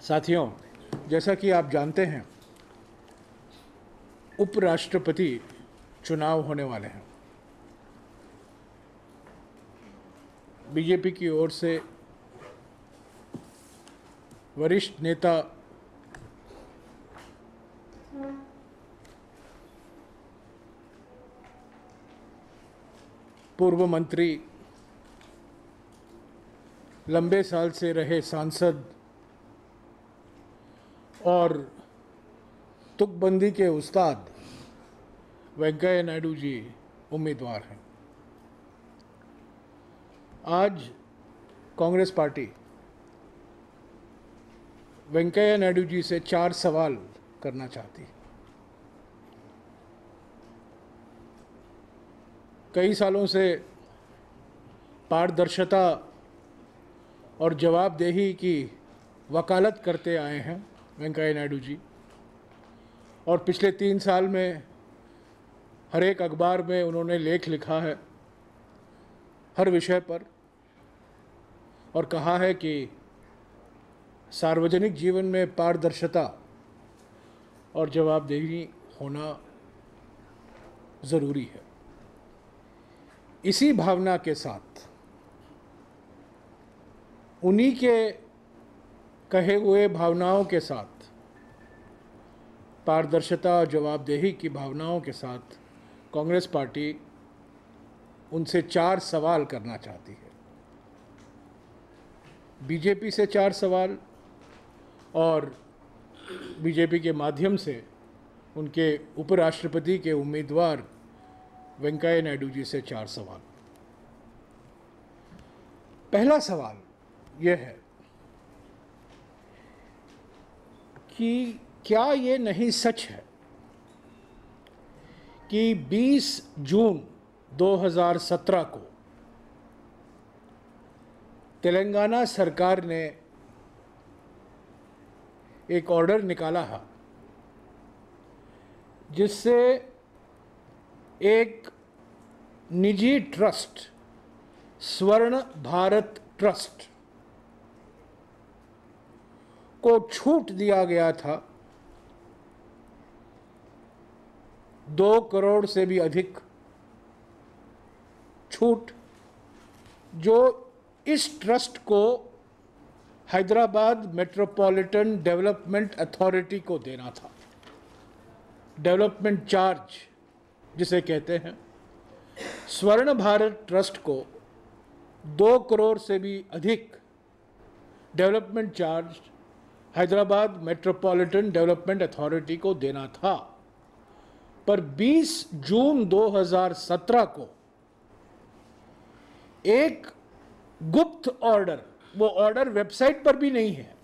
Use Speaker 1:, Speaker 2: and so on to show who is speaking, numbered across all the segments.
Speaker 1: साथियों, जैसा कि आप जानते हैं, उपराष्ट्रपति चुनाव होने वाले हैं। बीजेपी की ओर से वरिष्ठ नेता पूर्व मंत्री, लंबे साल से रहे सांसद और तुकबंदी के उस्ताद वेंकैया नायडू जी उम्मीदवार हैं। आज कांग्रेस पार्टी वेंकैया नायडू जी से 4 सवाल करना चाहती है। कई सालों से पारदर्शिता और जवाबदेही की वकालत करते आए हैं वेंकैया नायडू जी, और पिछले 3 साल में हर एक अखबार में उन्होंने लेख लिखा है हर विषय पर, और कहा है कि सार्वजनिक जीवन में पारदर्शिता और जवाबदेही होना ज़रूरी है। इसी भावना के साथ, उन्हीं के कहे हुए भावनाओं के साथ, पारदर्शिता और जवाबदेही की भावनाओं के साथ कांग्रेस पार्टी उनसे 4 सवाल करना चाहती है। बीजेपी से 4 सवाल और बीजेपी के माध्यम से उनके उपराष्ट्रपति के उम्मीदवार वेंकैया नायडू जी से 4 सवाल। पहला सवाल यह है कि क्या ये नहीं सच है कि 20 जून 2017 को तेलंगाना सरकार ने एक ऑर्डर निकाला है जिससे एक निजी ट्रस्ट, स्वर्ण भारत ट्रस्ट को छूट दिया गया था 2 करोड़ से भी अधिक छूट, जो इस ट्रस्ट को हैदराबाद मेट्रोपॉलिटन डेवलपमेंट अथॉरिटी को देना था। डेवलपमेंट चार्ज जिसे कहते हैं, स्वर्ण भारत ट्रस्ट को 2 करोड़ से भी अधिक development charge Hyderabad metropolitan development authority को देना था। पर 20 जून 2017 को एक गुप्त ऑर्डर, वो ऑर्डर वेबसाइट पर भी नहीं है,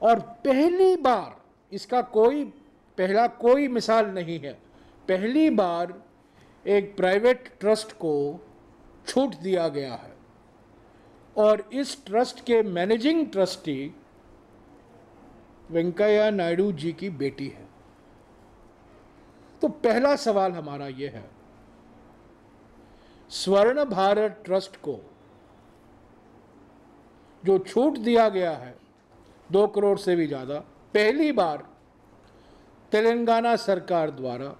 Speaker 1: और पहली बार, इसका कोई मिसाल नहीं है, पहली बार एक प्राइवेट ट्रस्ट को छूट दिया गया है, और इस ट्रस्ट के मैनेजिंग ट्रस्टी वेंकैया नायडू जी की बेटी है। तो पहला सवाल हमारा यह है, स्वर्ण भारत ट्रस्ट को जो छूट दिया गया है 2 करोड़ से भी ज़्यादा, पहली बार तेलंगाना सरकार द्वारा,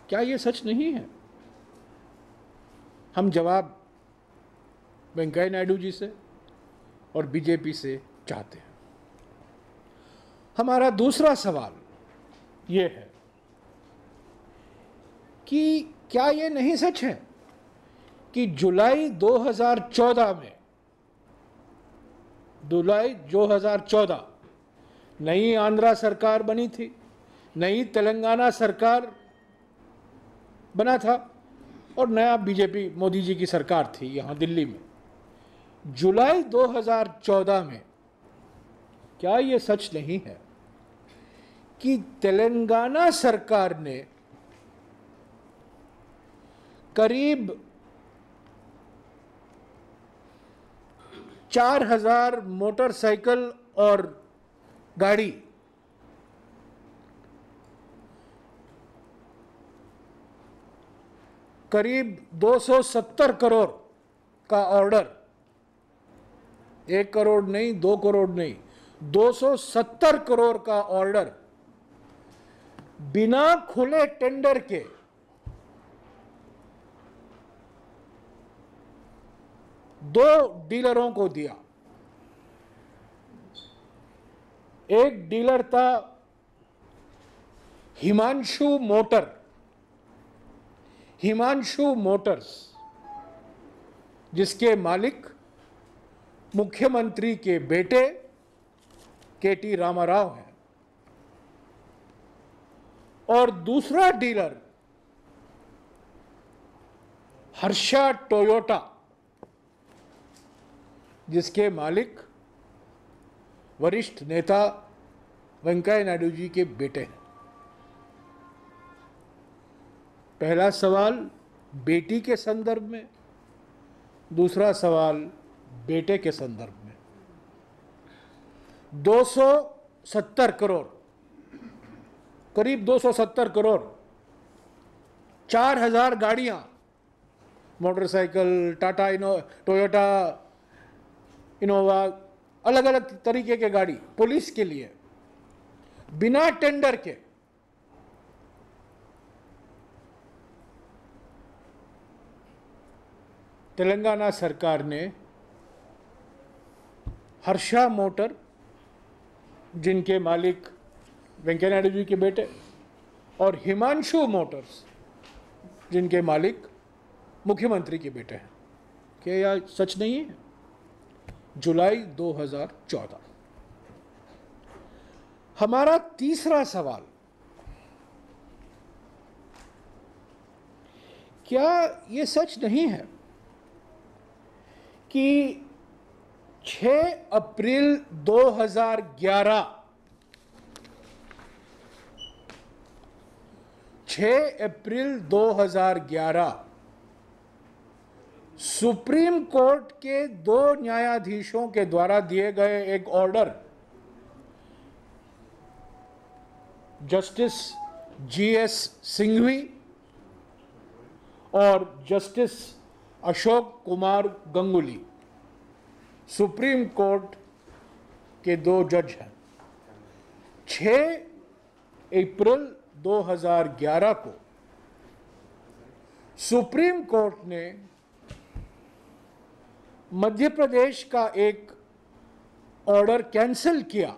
Speaker 1: क्या ये सच नहीं है? हम जवाब वेंकैया नायडू जी से और बीजेपी से चाहते हैं। हमारा दूसरा सवाल ये है कि क्या ये नहीं सच है कि जुलाई 2014 नई आंध्रा सरकार बनी थी, नई तेलंगाना सरकार बना था, और नया बीजेपी मोदी जी की सरकार थी यहाँ दिल्ली में। जुलाई 2014 में क्या ये सच नहीं है कि तेलंगाना सरकार ने करीब 4000 मोटरसाइकिल और गाड़ी करीब 270 करोड़ का ऑर्डर 1 करोड़ नहीं, 2 करोड़ नहीं, 270 करोड़ का ऑर्डर बिना खुले टेंडर के दो डीलरों को दिया। एक डीलर था हिमांशु मोटर्स, जिसके मालिक मुख्यमंत्री के बेटे केटी रामाराव हैं, और दूसरा डीलर हर्षा टोयोटा, जिसके मालिक वरिष्ठ नेता वेंकैया नायडू जी के बेटे हैं। पहला सवाल बेटी के संदर्भ में, दूसरा सवाल बेटे के संदर्भ में। 270 करोड़, करीब 270 करोड़, 4000 गाड़ियां, मोटरसाइकिल, टोयोटा इनोवा, अलग अलग तरीके के गाड़ी पुलिस के लिए बिना टेंडर के तेलंगाना सरकार ने हर्षा मोटर, जिनके मालिक वेंकैया नायडू जी के बेटे, और हिमांशु मोटर्स, जिनके मालिक मुख्यमंत्री के बेटे हैं। क्या यह सच नहीं है? जुलाई 2014। हमारा तीसरा सवाल, क्या यह सच नहीं है कि 6 अप्रैल 2011 सुप्रीम कोर्ट के 2 न्यायाधीशों के द्वारा दिए गए एक ऑर्डर, जस्टिस GS सिंघवी और justice Ashok Kumar Ganguly, supreme court के 2 जज हैं, 6 अप्रैल 2011 को सुप्रीम कोर्ट ने मध्य प्रदेश का एक ऑर्डर कैंसिल किया,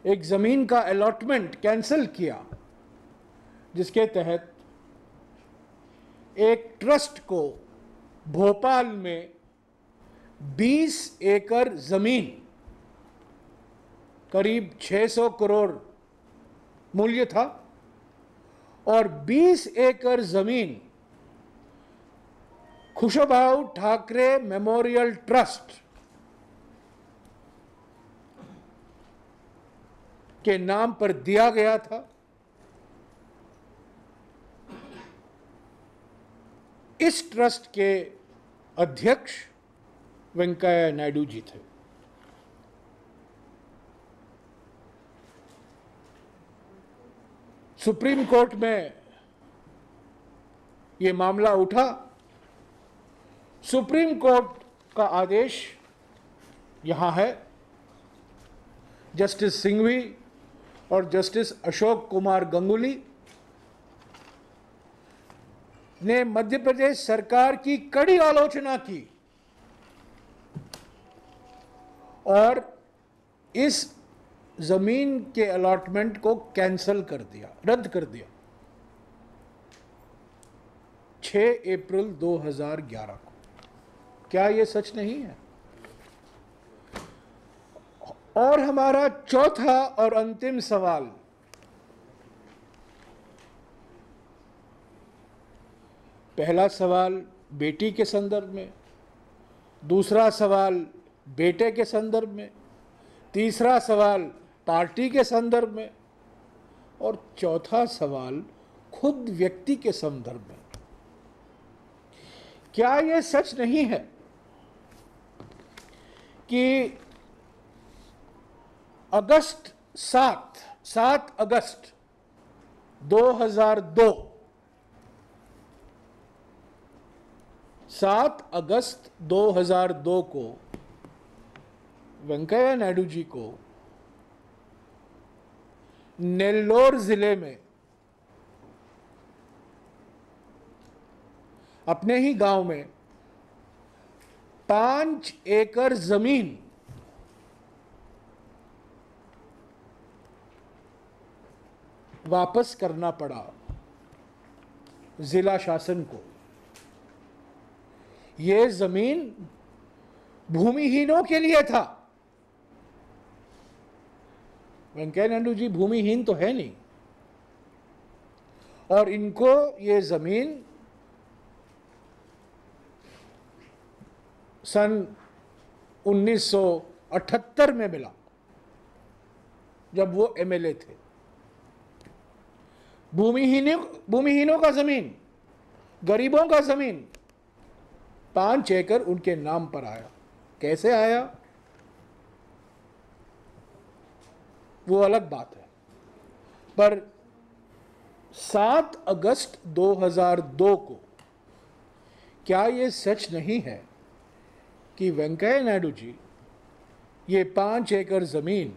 Speaker 1: एक जमीन का अलॉटमेंट कैंसिल किया, जिसके तहत एक ट्रस्ट को भोपाल में 20 एकड़ जमीन, करीब 600 करोड़ मूल्य था, और 20 एकड़ जमीन खुशबू ठाकरे मेमोरियल ट्रस्ट के नाम पर दिया गया था। इस ट्रस्ट के अध्यक्ष वेंकैया नायडू जी थे। सुप्रीम कोर्ट में यह मामला उठा। सुप्रीम कोर्ट का आदेश यहां है। जस्टिस सिंघवी और जस्टिस अशोक कुमार गंगुली ने मध्य प्रदेश सरकार की कड़ी आलोचना की और इस जमीन के अलॉटमेंट को कैंसिल कर दिया, रद्द कर दिया 6 अप्रैल 2011 को। क्या यह सच नहीं है? और हमारा चौथा और अंतिम सवाल, पहला सवाल बेटी के संदर्भ में, दूसरा सवाल बेटे के संदर्भ में, तीसरा सवाल पार्टी के संदर्भ में, और चौथा सवाल खुद व्यक्ति के संदर्भ में। क्या यह सच नहीं है कि 7 अगस्त 2002 7 अगस्त 2002 को वेंकैया नायडू जी को नेल्लोर जिले में अपने ही गांव में 5 एकड़ जमीन वापस करना पड़ा जिला शासन को। यह जमीन भूमिहीनों के लिए था। वेंकैया नायडू जी भूमिहीन तो है नहीं, और इनको ये जमीन सन 1978 में मिला, जब वो एमएलए थे। भूमिहीनों का जमीन, गरीबों का जमीन 5 एकड़ उनके नाम पर आया। कैसे आया वो अलग बात है, पर 7 अगस्त 2002 को क्या ये सच नहीं है कि वेंकैया नायडू जी ये 5 एकड़ जमीन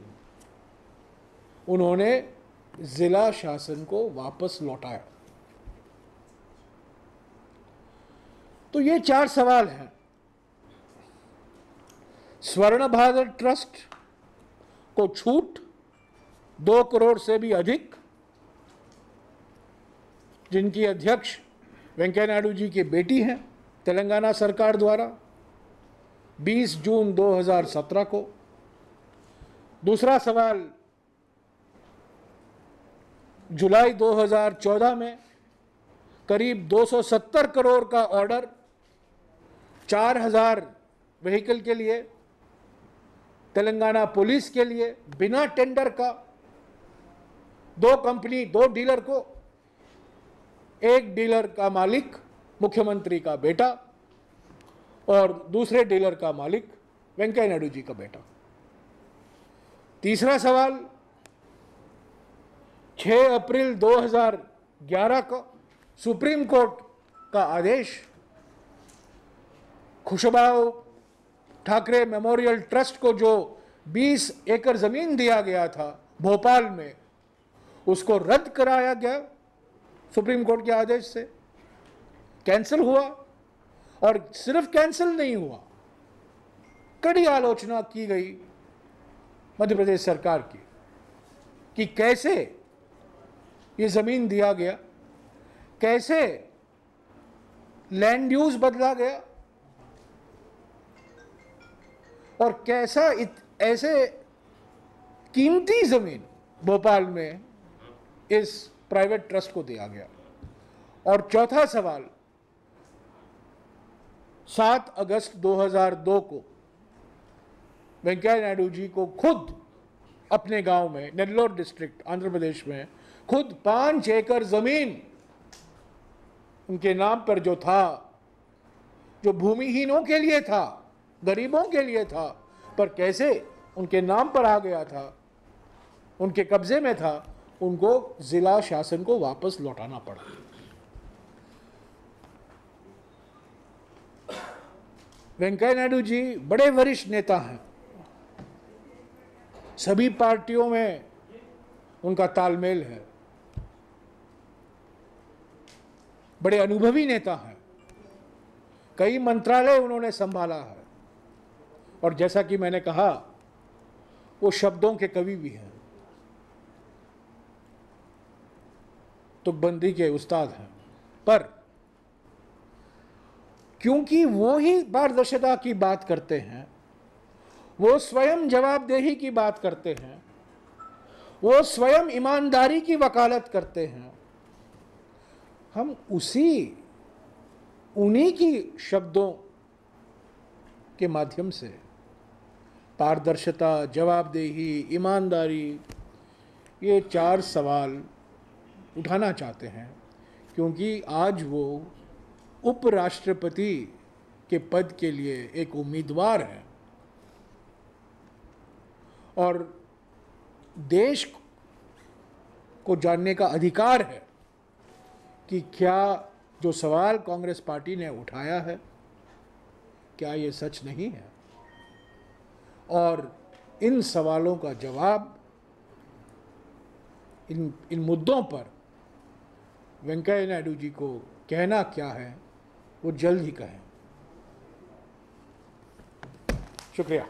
Speaker 1: उन्होंने जिला शासन को वापस लौटाया? तो ये 4 सवाल हैं। स्वर्ण भारत ट्रस्ट को छूट 2 करोड़ से भी अधिक, जिनकी अध्यक्ष वेंकैया नायडू जी की बेटी हैं, तेलंगाना सरकार द्वारा 20 जून 2017 को। दूसरा सवाल, जुलाई 2014 में करीब 270 करोड़ का ऑर्डर 4000 व्हीकल के लिए तेलंगाना पुलिस के लिए बिना टेंडर का 2 डीलर को, एक डीलर का मालिक मुख्यमंत्री का बेटा और दूसरे डीलर का मालिक वेंकैया नायडू जी का बेटा। तीसरा सवाल, 6 अप्रैल 2011 को सुप्रीम कोर्ट का आदेश, खुशबाऊ ठाकरे मेमोरियल ट्रस्ट को जो 20 एकड़ जमीन दिया गया था भोपाल में, उसको रद्द कराया गया सुप्रीम कोर्ट के आदेश से, कैंसिल हुआ। और सिर्फ कैंसिल नहीं हुआ, कड़ी आलोचना की गई मध्य प्रदेश सरकार की कि कैसे ये जमीन दिया गया, कैसे लैंड यूज बदला गया, और कैसा ऐसे कीमती जमीन भोपाल में इस प्राइवेट ट्रस्ट को दिया गया। और चौथा सवाल, 7 अगस्त 2002 को वेंकैया नायडू जी को खुद अपने गांव में, नेल्लोर डिस्ट्रिक्ट आंध्र प्रदेश में, खुद 5 एकड़ जमीन उनके नाम पर जो था, जो भूमिहीनों के लिए था, गरीबों के लिए था, पर कैसे उनके नाम पर आ गया था, उनके कब्जे में था, उनको जिला शासन को वापस लौटाना पड़ा। वेंकैया नायडू जी बड़े वरिष्ठ नेता हैं, सभी पार्टियों में उनका तालमेल है, बड़े अनुभवी नेता हैं, कई मंत्रालय उन्होंने संभाला है, और जैसा कि मैंने कहा वो शब्दों के कवि भी हैं, तुकबंदी के उस्ताद हैं। पर क्योंकि वो ही पारदर्शिता की बात करते हैं, वो स्वयं जवाबदेही की बात करते हैं, वो स्वयं ईमानदारी की वकालत करते हैं, हम उन्हीं की शब्दों के माध्यम से पारदर्शिता, जवाबदेही, ईमानदारी, ये 4 सवाल उठाना चाहते हैं, क्योंकि आज वो उपराष्ट्रपति के पद के लिए एक उम्मीदवार हैं और देश को जानने का अधिकार है कि क्या जो सवाल कांग्रेस पार्टी ने उठाया है क्या ये सच नहीं है? और इन सवालों का जवाब, इन मुद्दों पर वेंकैया नायडू जी को कहना क्या है वो जल्द ही कहें। शुक्रिया।